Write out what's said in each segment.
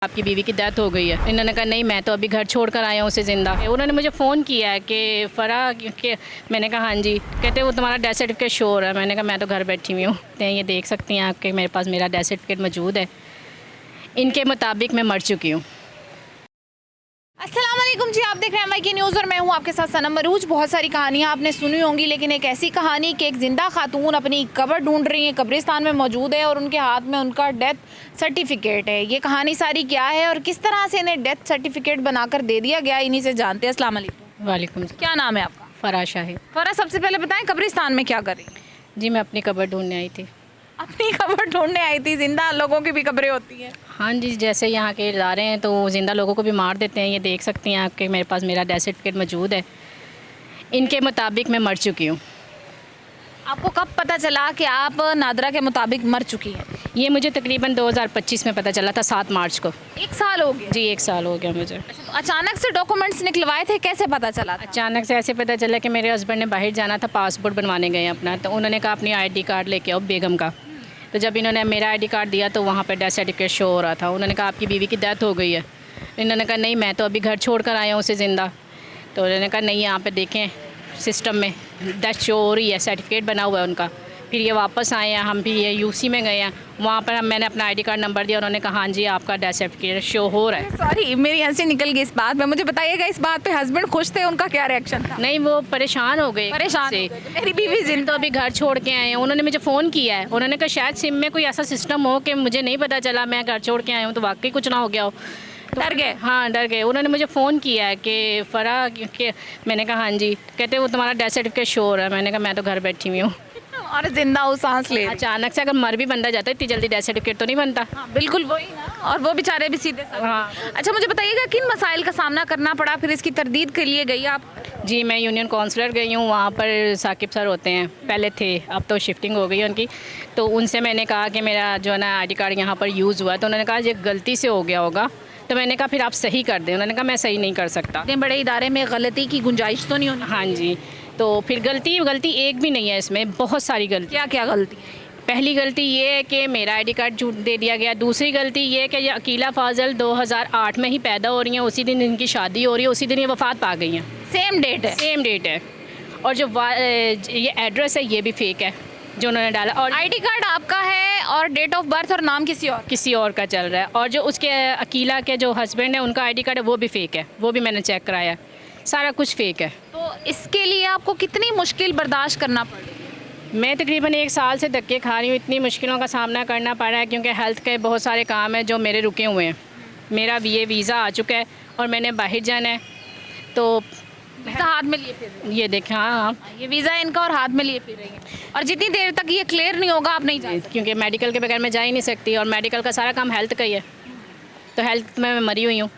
आपकी बीवी की डेथ हो गई है। इन्होंने कहा नहीं, मैं तो अभी घर छोड़ कर आया हूँ उसे ज़िंदा। उन्होंने मुझे फ़ोन किया है कि फ़रा के, मैंने कहा हाँ जी। कहते वो तुम्हारा डेथ सर्टिफिकेट शो हो रहा है। मैंने कहा मैं तो घर बैठी हुई हूँ। ये देख सकती हैं आपके मेरे पास मेरा डेथ सर्टिफिकेट मौजूद है। इनके मुताबिक मैं मर चुकी हूँ। अस्सलाम वालेकुम जी, आप देख रहे हैं MIK न्यूज़ और मैं हूं आपके साथ सनम मरूज। बहुत सारी कहानियां आपने सुनी होंगी, लेकिन एक ऐसी कहानी कि एक ज़िंदा खातून अपनी कब्र ढूंढ रही है, कब्रिस्तान में मौजूद है और उनके हाथ में उनका डेथ सर्टिफिकेट है। ये कहानी सारी क्या है और किस तरह से इन्हें डेथ सर्टिफिकेट बनाकर दे दिया गया, इन्हीं से जानते हैं। अस्सलाम वालेकुम। वालेकुम। क्या नाम है आपका? फ़रा शाही। फ़रा, सबसे पहले बताएं कब्रिस्तान में क्या कर रही हैं? जी, मैं अपनी कब्र ढूंढने आई थी। अपनी कब्र ढूंढने आई थी? जिंदा लोगों की भी कब्रें होती हैं? हाँ जी, जैसे यहाँ के इदारे हैं तो ज़िंदा लोगों को भी मार देते हैं। ये देख सकती हैं आपके मेरे पास मेरा डेथ सर्टिफिकेट मौजूद है। इनके मुताबिक मैं मर चुकी हूँ। आपको कब पता चला कि आप नादरा के मुताबिक मर चुकी हैं? ये मुझे तकरीबन 2025 में पता चला था, 7 मार्च को। 1 साल हो गया? जी, 1 साल हो गया मुझे। अच्छा, तो अचानक से डॉक्यूमेंट्स निकलवाए थे, कैसे पता चला था? अचानक से ऐसे पता चला कि मेरे हस्बैंड ने बाहर जाना था, पासपोर्ट बनवाने गए अपना। तो उन्होंने कहा अपनी ID कार्ड लेके आओ बेगम का। तो जब इन्होंने मेरा ID कार्ड दिया तो वहाँ पर डेथ सर्टिफिकेट शो हो रहा था। उन्होंने कहा आपकी बीवी की डेथ हो गई है। इन्होंने कहा नहीं, मैं तो अभी घर छोड़ कर आया हूँ उसे ज़िंदा। तो उन्होंने कहा नहीं, यहाँ पर देखें सिस्टम में डेथ शो हो रही है, सर्टिफिकेट बना हुआ है उनका। फिर ये वापस आए हैं, हम भी ये UC में गए हैं। वहाँ पर मैंने अपना ID कार्ड नंबर दिया, उन्होंने कहा हाँ जी आपका डेथ सर्टिफिकेट शो हो रहा है। सॉरी, मेरी हंसी निकल गई इस बात में। मुझे बताइएगा, इस बात पे हस्बैंड खुश थे? उनका क्या रिएक्शन था? नहीं, वो परेशान हो गए। परेशान से हो गए। मेरी बीवी जिन तो अभी घर छोड़ के आए हैं। उन्होंने मुझे फ़ोन किया है। उन्होंने कहा शायद सिम में कोई ऐसा सिस्टम हो कि मुझे नहीं पता चला, मैं घर छोड़ के आया हूँ तो वाकई कुछ ना हो गया हो। तो डर गए? हाँ, डर गए। उन्होंने मुझे फ़ोन किया है कि फ़रा के, मैंने कहा हाँ जी। कहते वो तुम्हारा डेथ सर्टिफिकेट शो हो रहा है। मैंने कहा मैं तो घर बैठी हुई हूँ। और जिंदा हूँ, सांस ले। अचानक से अगर मर भी बंदा जाता है इतनी जल्दी डेथ सर्टिफिकेट तो नहीं बनता। हाँ, बिल्कुल वही ना। और वो बेचारे भी सीधे साधे। हाँ। अच्छा, मुझे बताइएगा किन मसाइल का सामना करना पड़ा, फिर इसकी तरदीद के लिए गई आप? जी, मैं यूनियन काउंसलर गई हूँ। वहाँ पर साकिब सर होते हैं, पहले थे, अब तो शिफ्टिंग हो गई है उनकी। तो उनसे मैंने कहा कि मेरा जो है ना ID कार्ड यहाँ पर यूज़ हुआ है। तो उन्होंने कहा ये गलती से हो गया होगा। तो मैंने कहा फिर आप सही कर दें। उन्होंने कहा मैं सही नहीं कर सकता। इतने बड़े इदारे में गलती की गुंजाइश तो नहीं होनी? हाँ जी। तो फिर गलती एक भी नहीं है, इसमें बहुत सारी गलती। क्या क्या गलती? पहली गलती ये है कि मेरा ID कार्ड झूठ दे दिया गया। दूसरी गलती ये है कि ये अकीला फ़ाज़ल 2008 में ही पैदा हो रही हैं, उसी दिन इनकी शादी हो रही है, उसी दिन ये वफ़ात पा गई हैं। सेम डेट है? सेम डेट है। और जो ये एड्रेस है ये भी फेक है जो उन्होंने डाला। और ID कार्ड आपका है और डेट ऑफ बर्थ और नाम किसी और का चल रहा है। और जो उसके अकीला के जो हस्बैंड है उनका ID कार्ड है वो भी फेक है, वो भी मैंने चेक कराया, सारा कुछ फेक है। तो इसके लिए आपको कितनी मुश्किल बर्दाश्त करना पड़ी? मैं तकरीबन 1 साल से धक्के खा रही हूँ। इतनी मुश्किलों का सामना करना पड़ रहा है क्योंकि हेल्थ के बहुत सारे काम हैं जो मेरे रुके हुए हैं। मेरा वीज़ा आ चुका है और मैंने बाहर जाना है। तो वीज़ा हाथ में लिए फिर रही ये देखें, हाँ, ये वीज़ा इनका और हाथ में लिए फिर रही है। और जितनी देर तक ये क्लियर नहीं होगा आप नहीं जा सकती? क्योंकि मेडिकल के बगैर मैं जा ही नहीं सकती और मेडिकल का सारा काम हेल्थ का ही है। तो हेल्थ में मैं मरी हुई हूँ।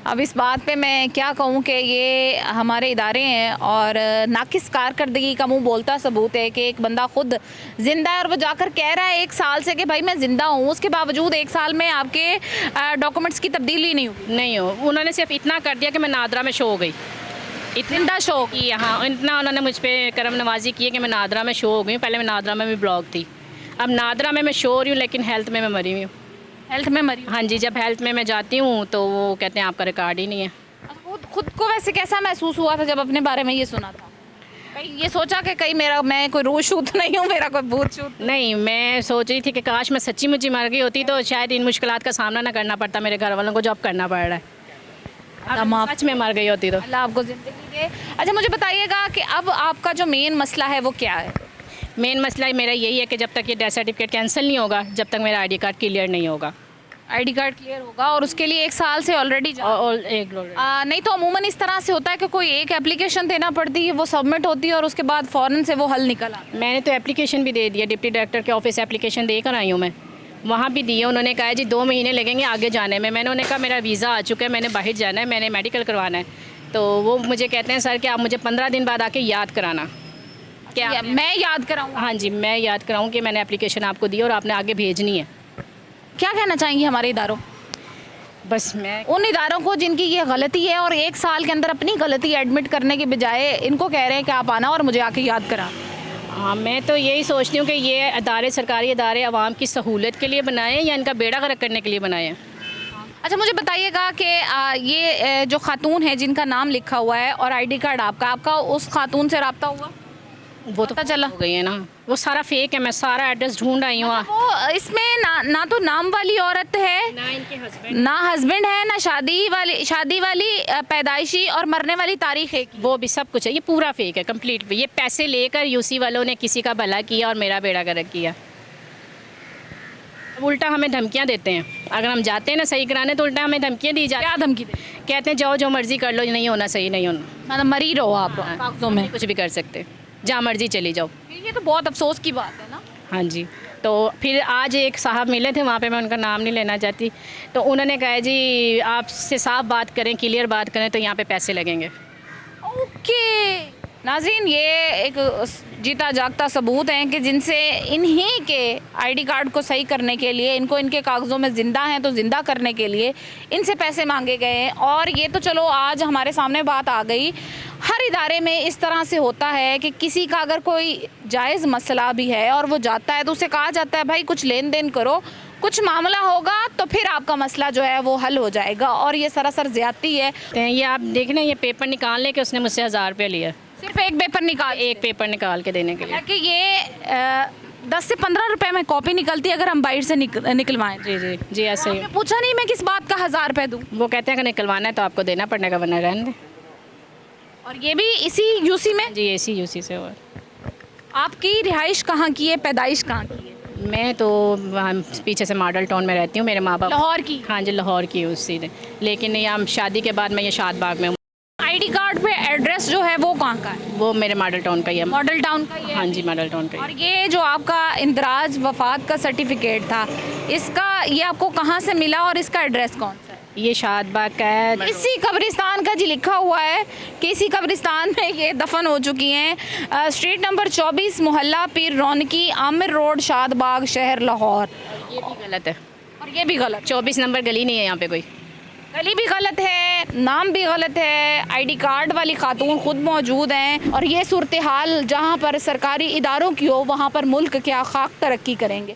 अब इस बात पे मैं क्या कहूँ कि ये हमारे इदारे हैं और नाकिस कारकर्दगी का मुंह बोलता सबूत है कि एक बंदा खुद ज़िंदा है और वो जाकर कह रहा है 1 साल से कि भाई मैं ज़िंदा हूँ, उसके बावजूद 1 साल में आपके डॉक्यूमेंट्स की तब्दीली नहीं हो। उन्होंने सिर्फ इतना कर दिया कि मैं नादरा में शो हो गई। जिंदा शो की हाँ, इतना उन्होंने मुझ पर करम नवाजी की है कि मैं नादरा में शो हो गई हूँ। पहले मैं नादरा में भी ब्लॉक थी, अब नादरा में मैं शो हो रही हूँ, लेकिन हेल्थ में मैं मरी हुई हूँ। हेल्थ में मरी? हाँ जी, जब हेल्थ में मैं जाती हूँ तो वो कहते हैं आपका रिकॉर्ड ही नहीं है। खुद को वैसे कैसा महसूस हुआ था जब अपने बारे में ये सुना था? कहीं ये सोचा कि कहीं मैं कोई रोज शूत नहीं हूँ, मेरा कोई भूत शूत? नहीं, मैं सोच रही थी कि काश मैं सच्ची मुच्ची मर गई होती तो शायद इन मुश्किलात का सामना ना करना पड़ता मेरे घर वालों को, जो अब करना पड़ रहा है। सच में मर गई होती तो अल्लाह आपको ज़िंदगी दे। अच्छा, मुझे बताइएगा कि अब आपका जो मेन मसला है वो क्या है? मेन मसला मेरा यही है कि जब तक ये डेथ सर्टिफिकेट कैंसिल नहीं होगा, जब तक मेरा ID कार्ड क्लियर नहीं होगा। ID कार्ड क्लियर होगा और उसके लिए 1 साल से ऑलरेडी नहीं तो अमूमन इस तरह से होता है कि कोई एक एप्लीकेशन देना पड़ती है, वो सबमिट होती है और उसके बाद फ़ौरन से वो हल निकल आता है। मैंने तो एप्लीकेशन भी दे दिया, डिप्टी डायरेक्टर के ऑफिस एप्लीकेशन दे कर आई हूँ मैं, वहाँ भी दी है। उन्होंने कहा जी 2 महीने लगेंगे आगे जाने में। मैंने उन्हें कहा मेरा वीज़ा आ चुका है, मैंने बाहर जाना है, मैंने मेडिकल करवाना है। तो वो मुझे कहते हैं सर कि आप मुझे 15 दिन बाद आके याद कराना। क्या मैं याद कराऊँ? हाँ जी, मैं याद कराऊँ कि मैंने एप्लीकेशन आपको दी और आपने आगे भेजनी है। क्या कहना चाहेंगी हमारे इदारों? बस मैं उन इदारों को जिनकी ये गलती है और 1 साल के अंदर अपनी गलती एडमिट करने के बजाय इनको कह रहे हैं कि आप आना और मुझे आके याद करा। हाँ, मैं तो यही सोचती हूँ कि ये अदारे, सरकारी अदारे आवाम की सहूलत के लिए बनाए या इनका बेड़ा गर्क करने के लिए बनाए हैं। अच्छा, मुझे बताइएगा कि ये जो खातून है जिनका नाम लिखा हुआ है और आईडी कार्ड आपका उस खातून से रब्ता हुआ? वो तो पता चला? हो गई है ना, वो सारा फेक है। मैं सारा एड्रेस ढूंढ आई हूँ। वो इसमें ना तो नाम वाली औरत है, ना इनके हस्बैंड, ना हस्बैंड है, ना शादी वाली पैदाइशी और मरने वाली तारीख है। वो भी सब कुछ है। ये पूरा फेक है, कंप्लीट। ये पैसे लेकर यूसी वालों ने किसी का भला किया और मेरा बेड़ा गर्क किया। अब उल्टा हमें धमकियां देते हैं। अगर हम जाते हैं ना सही कराने तो उल्टा हमें धमकियां दी जाती क्या धमकी दे? कहते हैं जाओ जो मर्जी कर लो, नहीं होना, सही नहीं होना, मतलब मरी रहो आप कागजों में, कुछ भी कर सकते, जहाँ मर्जी चली जाओ। ये तो बहुत अफसोस की बात है ना। हाँ जी। तो फिर आज एक साहब मिले थे वहाँ पे, मैं उनका नाम नहीं लेना चाहती, तो उन्होंने कहा जी आपसे साफ बात करें, क्लियर बात करें तो यहाँ पे पैसे लगेंगे। ओके नाज़रीन, ये एक जीता जागता सबूत है कि जिनसे इन्हीं के आईडी कार्ड को सही करने के लिए, इनको इनके कागज़ों में ज़िंदा हैं तो ज़िंदा करने के लिए इनसे पैसे मांगे गए हैं। और ये तो चलो आज हमारे सामने बात आ गई। हर इदारे में इस तरह से होता है कि किसी का अगर कोई जायज़ मसला भी है और वो जाता है तो उसे कहा जाता है भाई कुछ लेन देन करो, कुछ मामला होगा तो फिर आपका मसला जो है वो हल हो जाएगा। और ये सरासर ज़्यादती है। तो ये आप देख ना, ये पेपर निकालने के उसने मुझसे 1000 रुपये लिया, सिर्फ एक पेपर निकाल के देने के लिए। कि ये 10 से 15 रुपए में कॉपी निकलती है अगर हम बाइट से निकलवाएं। जी जी जी, ऐसे ही। आपने पूछा नहीं मैं किस बात का 1000 रुपए दूं? वो कहते हैं कि निकलवाना है तो आपको देना पड़ेगा, वरना रहने दें। और ये भी इसी यूसी में? जी, इसी यूसी से। और आपकी रिहाइश कहाँ की है, पैदाइश कहाँ की है? मैं तो वहाँ पीछे से मॉडल टाउन में रहती हूँ। मेरे माँ बाप लाहौर की? हाँ जी, लाहौर की उसी ने, लेकिन यहाँ शादी के बाद मैं ये शादबाग में हूँ। आईडी कार्ड पे एड्रेस जो है वो कहाँ का है? वो मेरे मॉडल टाउन का ही है। मॉडल टाउन का ही है? हाँ जी, मॉडल टाउन का ही। और ये जो आपका इंदराज वफात का सर्टिफिकेट था, इसका ये आपको कहाँ से मिला और इसका एड्रेस कौन सा है? ये शादबाग का है। इसी कब्रिस्तान का जी लिखा हुआ है कि इसी कब्रिस्तान में ये दफन हो चुकी हैं। स्ट्रीट नंबर 24, मोहल्ला पीर रौनकी, आमिर रोड, शादबाग, शहर लाहौर। ये भी गलत है। और ये भी गलत, 24 नंबर गली नहीं है यहाँ पे कोई। गली भी गलत है, नाम भी गलत है, आईडी कार्ड वाली खातून खुद मौजूद हैं। और ये सूरत हाल जहाँ पर सरकारी इदारों की हो वहाँ पर मुल्क क्या खाक तरक्की करेंगे।